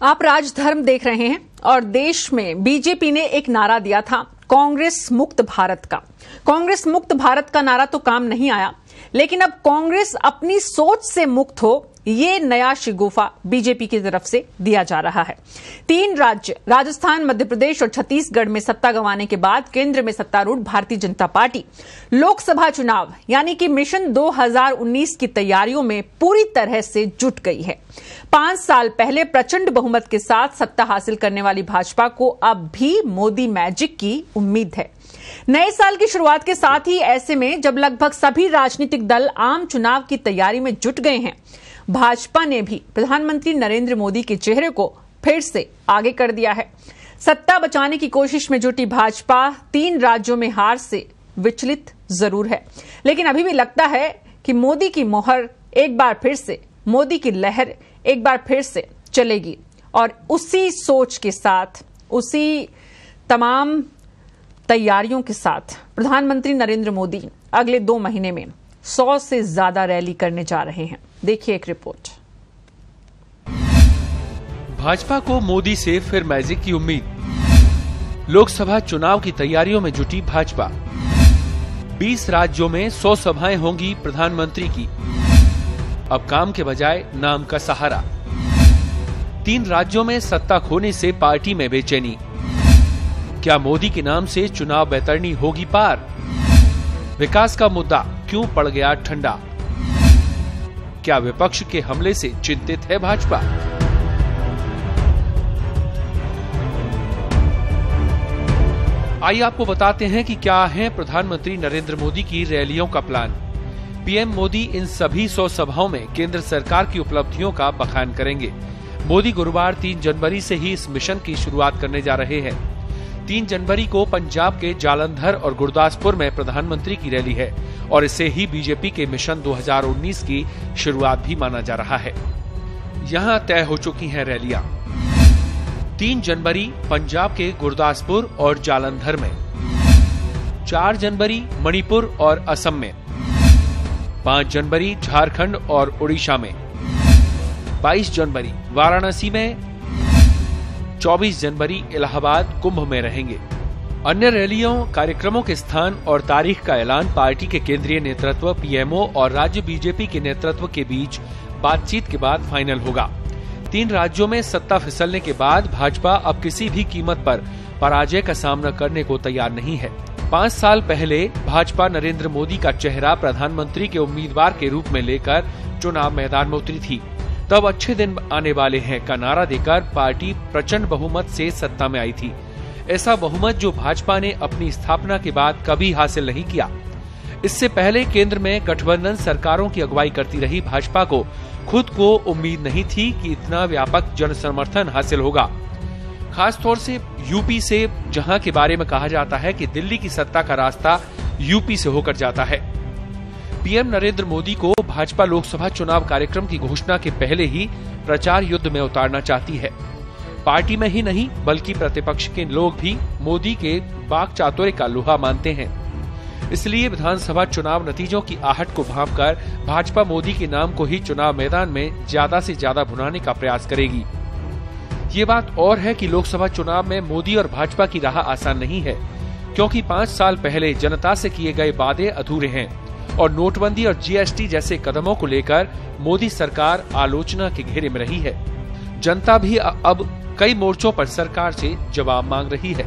आप राजधर्म देख रहे हैं और देश में बीजेपी ने एक नारा दिया था, कांग्रेस मुक्त भारत का। कांग्रेस मुक्त भारत का नारा तो काम नहीं आया, लेकिन अब कांग्रेस अपनी सोच से मुक्त हो, ये नया शिगुफा बीजेपी की तरफ से दिया जा रहा है। 3 राज्य राजस्थान, मध्य प्रदेश और छत्तीसगढ़ में सत्ता गंवाने के बाद केंद्र में सत्तारूढ़ भारतीय जनता पार्टी लोकसभा चुनाव यानी कि मिशन 2019 की तैयारियों में पूरी तरह से जुट गई है। 5 साल पहले प्रचंड बहुमत के साथ सत्ता हासिल करने वाली भाजपा को अब भी मोदी मैजिक की उम्मीद है। नए साल की शुरुआत के साथ ही ऐसे में जब लगभग सभी राजनीतिक दल आम चुनाव की तैयारी में जुट गए हैं, भाजपा ने भी प्रधानमंत्री नरेंद्र मोदी के चेहरे को फिर से आगे कर दिया है। सत्ता बचाने की कोशिश में जुटी भाजपा 3 राज्यों में हार से विचलित जरूर है, लेकिन अभी भी लगता है कि मोदी की मोहर एक बार फिर से, मोदी की लहर एक बार फिर से चलेगी। और उसी सोच के साथ, उसी तमाम तैयारियों के साथ प्रधानमंत्री नरेंद्र मोदी अगले 2 महीने में 100 से ज्यादा रैली करने जा रहे हैं। देखिए एक रिपोर्ट। भाजपा को मोदी से फिर मैजिक की उम्मीद। लोकसभा चुनाव की तैयारियों में जुटी भाजपा। 20 राज्यों में 100 सभाएं होंगी प्रधानमंत्री की। अब काम के बजाय नाम का सहारा। 3 राज्यों में सत्ता खोने से पार्टी में बेचैनी। क्या मोदी के नाम से चुनाव बैतरणी होगी पार? विकास का मुद्दा क्यों पड़ गया ठंडा? क्या विपक्ष के हमले से चिंतित है भाजपा? आइए आपको बताते हैं कि क्या है प्रधानमंत्री नरेंद्र मोदी की रैलियों का प्लान। पीएम मोदी इन सभी 100 सभाओं में केंद्र सरकार की उपलब्धियों का बखान करेंगे। मोदी गुरुवार 3 जनवरी से ही इस मिशन की शुरुआत करने जा रहे हैं। 3 जनवरी को पंजाब के जालंधर और गुरदासपुर में प्रधानमंत्री की रैली है और इसे ही बीजेपी के मिशन 2019 की शुरुआत भी माना जा रहा है। यहां तय हो चुकी हैं रैलियां। 3 जनवरी पंजाब के गुरदासपुर और जालंधर में, 4 जनवरी मणिपुर और असम में, 5 जनवरी झारखंड और उड़ीसा में, 22 जनवरी वाराणसी में, 24 जनवरी इलाहाबाद कुंभ में रहेंगे। अन्य रैलियों, कार्यक्रमों के स्थान और तारीख का ऐलान पार्टी के केंद्रीय नेतृत्व, पीएमओ और राज्य बीजेपी के नेतृत्व के बीच बातचीत के बाद फाइनल होगा। 3 राज्यों में सत्ता फिसलने के बाद भाजपा अब किसी भी कीमत पर पराजय का सामना करने को तैयार नहीं है। 5 साल पहले भाजपा नरेंद्र मोदी का चेहरा प्रधानमंत्री के उम्मीदवार के रूप में लेकर चुनाव मैदान में उतरी थी। तब अच्छे दिन आने वाले हैं का नारा देकर पार्टी प्रचंड बहुमत से सत्ता में आई थी। ऐसा बहुमत जो भाजपा ने अपनी स्थापना के बाद कभी हासिल नहीं किया। इससे पहले केंद्र में गठबंधन सरकारों की अगुवाई करती रही भाजपा को खुद को उम्मीद नहीं थी कि इतना व्यापक जन समर्थन हासिल होगा, खासतौर से यूपी से, जहां के बारे में कहा जाता है कि दिल्ली की सत्ता का रास्ता यूपी से होकर जाता है। पीएम नरेंद्र मोदी को भाजपा लोकसभा चुनाव कार्यक्रम की घोषणा के पहले ही प्रचार युद्ध में उतारना चाहती है। पार्टी में ही नहीं बल्कि प्रतिपक्ष के लोग भी मोदी के वाक चातुर्य का लोहा मानते हैं। इसलिए विधानसभा चुनाव नतीजों की आहट को भांपकर भाजपा मोदी के नाम को ही चुनाव मैदान में ज्यादा से ज्यादा भुनाने का प्रयास करेगी। ये बात और है कि लोकसभा चुनाव में मोदी और भाजपा की राह आसान नहीं है, क्योंकि 5 साल पहले जनता से किए गए वादे अधूरे हैं और नोटबंदी और जीएसटी जैसे कदमों को लेकर मोदी सरकार आलोचना के घेरे में रही है। जनता भी अब कई मोर्चों पर सरकार से जवाब मांग रही है।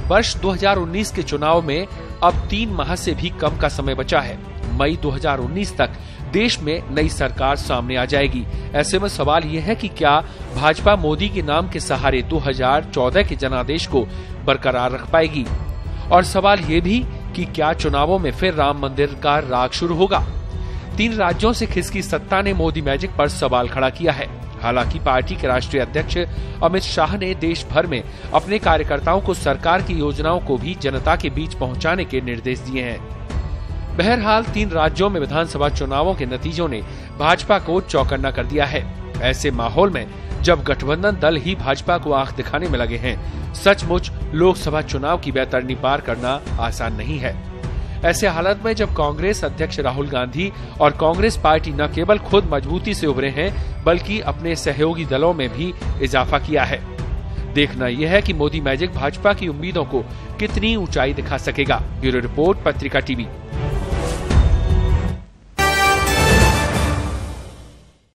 वर्ष 2019 के चुनाव में अब 3 माह से भी कम का समय बचा है। मई 2019 तक देश में नई सरकार सामने आ जाएगी। ऐसे में सवाल यह है कि क्या भाजपा मोदी के नाम के सहारे 2014 के जनादेश को बरकरार रख पाएगी? और सवाल ये भी कि क्या चुनावों में फिर राम मंदिर का राग शुरू होगा? 3 राज्यों से खिसकी सत्ता ने मोदी मैजिक पर सवाल खड़ा किया है। हालांकि पार्टी के राष्ट्रीय अध्यक्ष अमित शाह ने देश भर में अपने कार्यकर्ताओं को सरकार की योजनाओं को भी जनता के बीच पहुंचाने के निर्देश दिए हैं। बहरहाल 3 राज्यों में विधानसभा चुनावों के नतीजों ने भाजपा को चौकन्ना कर दिया है। ऐसे माहौल में जब गठबंधन दल ही भाजपा को आंख दिखाने में लगे हैं, सचमुच लोकसभा चुनाव की बैतरणी पार करना आसान नहीं है। ऐसे हालत में जब कांग्रेस अध्यक्ष राहुल गांधी और कांग्रेस पार्टी न केवल खुद मजबूती से उभरे हैं बल्कि अपने सहयोगी दलों में भी इजाफा किया है। देखना यह है कि मोदी मैजिक भाजपा की उम्मीदों को कितनी ऊंचाई दिखा सकेगा। ब्यूरो रिपोर्ट, पत्रिका टीवी।